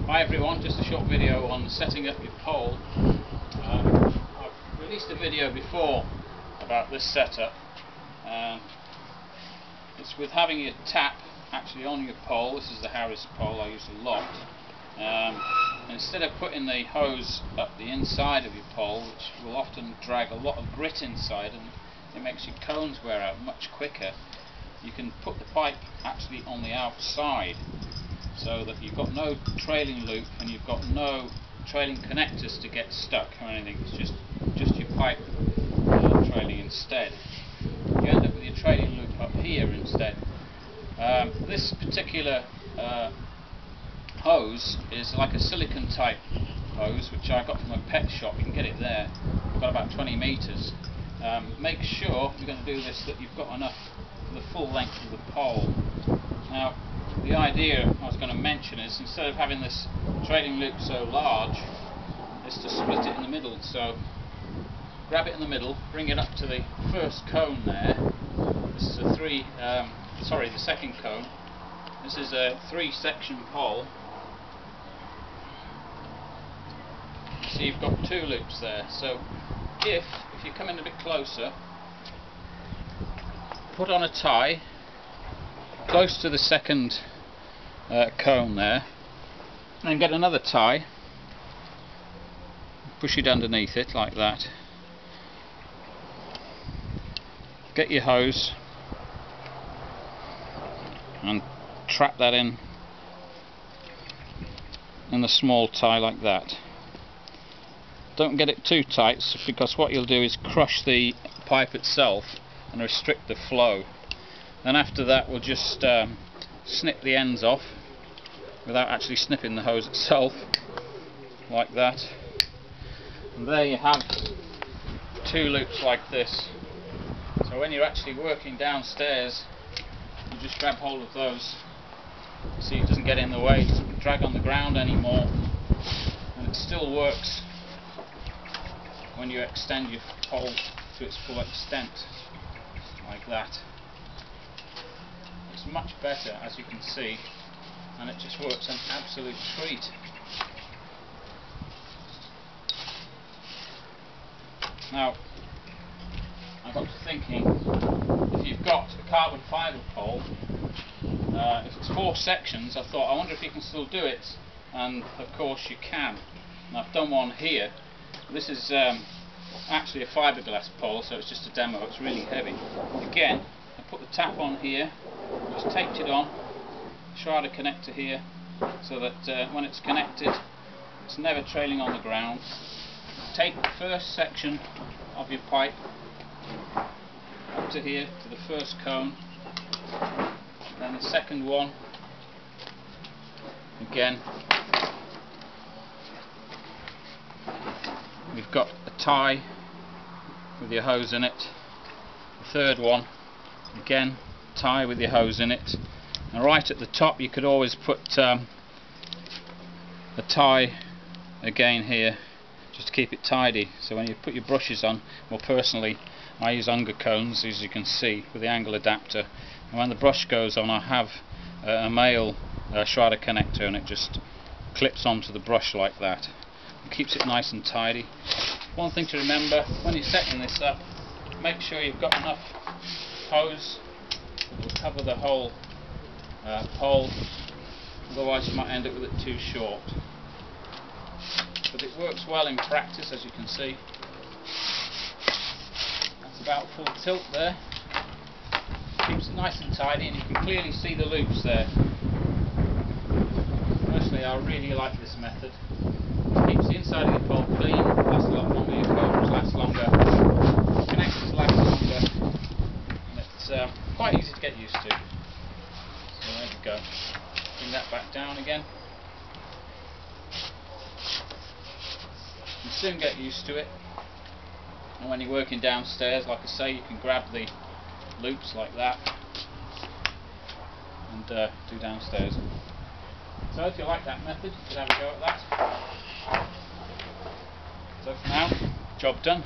Hi everyone, just a short video on setting up your pole. I've released a video before about this setup. It's with having your tap actually on your pole. This is the Harris pole I use a lot. Instead of putting the hose up the inside of your pole, which will often drag a lot of grit inside and it makes your cones wear out much quicker, you can put the pipe actually on the outside, so that you've got no trailing loop and you've got no trailing connectors to get stuck or anything. It's just your pipe trailing instead. You end up with your trailing loop up here instead. This particular hose is like a silicon type hose, which I got from a pet shop. You can get it there. I've got about 20 meters. Make sure, if you're going to do this, that you've got enough for the full length of the pole. Now, the idea I was going to mention is, instead of having this trailing loop so large, is to split it in the middle. So grab it in the middle, bring it up to the first cone there. This is the second cone. This is a 3-section pole. So you've got 2 loops there. So if you come in a bit closer, put on a tie close to the second cone there, and then get another tie, push it underneath it like that, get your hose and trap that in the small tie like that. Don't get it too tight, because what you'll do is crush the pipe itself and restrict the flow. Then after that we'll just snip the ends off without actually snipping the hose itself, like that. And there you have 2 loops like this. So when you're actually working downstairs, you just grab hold of those, see it doesn't get in the way, it doesn't drag on the ground anymore, and it still works when you extend your pole to its full extent, like that. It's much better, as you can see, and it just works an absolute treat. Now, I got to thinking, if you've got a carbon fibre pole, if it's 4 sections, I thought, I wonder if you can still do it, and of course you can. And I've done one here. This is actually a fiberglass pole, so it's just a demo. It's really heavy. Again, I put the tap on here, just taped it on, shroud a connector here, so that when it's connected, it's never trailing on the ground. Take the first section of your pipe up to here, to the first cone, then the second one, again. We've got a tie with your hose in it. The third one, again, tie with your hose in it. And right at the top you could always put a tie again here, just to keep it tidy. So when you put your brushes on, well, personally I use Unger cones, as you can see, with the angle adapter, and when the brush goes on I have a male shredder connector, and it just clips onto the brush like that. It keeps it nice and tidy. One thing to remember when you're setting this up, make sure you've got enough hose that will cover the whole pole, otherwise you might end up with it too short. But it works well in practice, as you can see. That's about full tilt there. Keeps it nice and tidy, and you can clearly see the loops there. Personally, I really like this method. It keeps the inside of your pole clean, lasts a lot longer, your cones last longer, connectors last longer, and it's quite easy to get used to. So there we go. Bring that back down again. You soon get used to it, and when you're working downstairs, like I say, you can grab the loops like that and do downstairs. So if you like that method, you can have a go at that. So for now, job done.